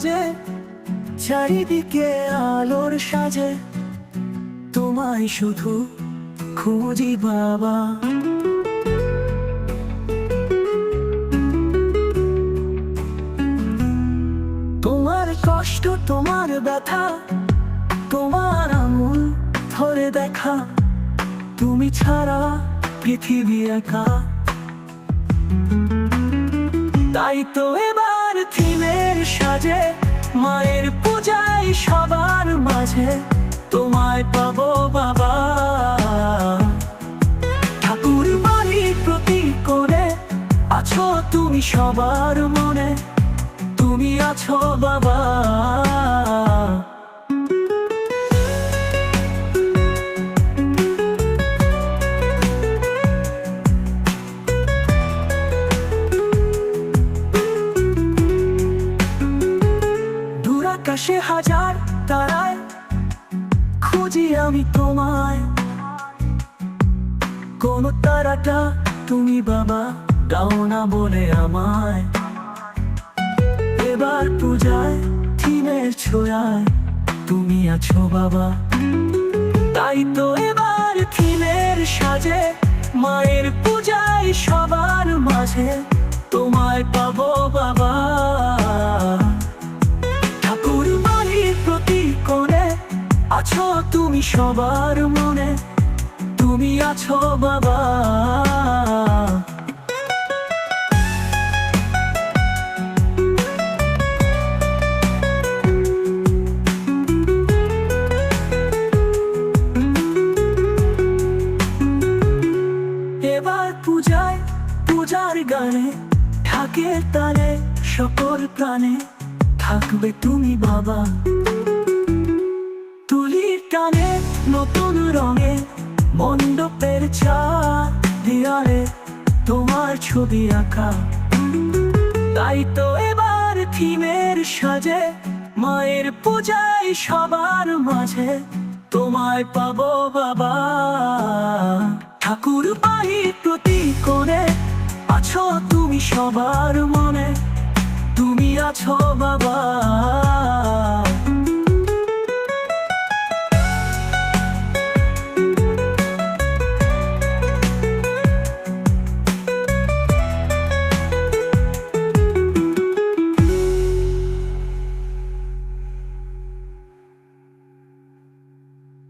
বাজে, চারিদিকে আলোর সাজে, তোমায় শুধু খুঁজি বাবা। তোমার কষ্ট, তোমার ব্যথা, তোমার আঙুল ধরে দেখা, তুমি ছাড়া পৃথিবী একা। তাই তো এবার থিমের সাজে, মায়ের পূজায় সবার মাঝে, তোমায় পাবো বাবা। ঠাকুর বাড়ির প্রতি কোণে আছো তুমি সবার মনে, তুমি আছো বাবা। দূর আকাশে হাজার তারায় খুঁজি আমি তোমায়, কোন তারাটা তুমি বাবা দাও না বলে আমায়। এবার পূজায় থিমের ছোঁয়ায় তুমি আছো বাবা। তাই তো এবার থিমের সাজে, মায়ের পূজায় সবার মাঝে, তোমায় পাবো বাবা। ঠাকুর বাড়ির প্রতি কোণে আছো তুমি সবার মনে, তুমি আছো বাবা। এবার পূজায় পূজার গানে, ঢাকের তালে সকল প্রাণে থাকবে তুমি বাবা। তুলির টানে নতুন রঙে, মণ্ডপের চাঁদ দেয়ালে তোমার ছবি আঁকা। তাই তো এবার থিমের সাজে, মায়ের পূজায় সবার মাঝে, তোমায় পাবো বাবা। ঠাকুর বাড়ির প্রতি কোণে আছো তুমি সবার মনে, তুমি আছো বাবা।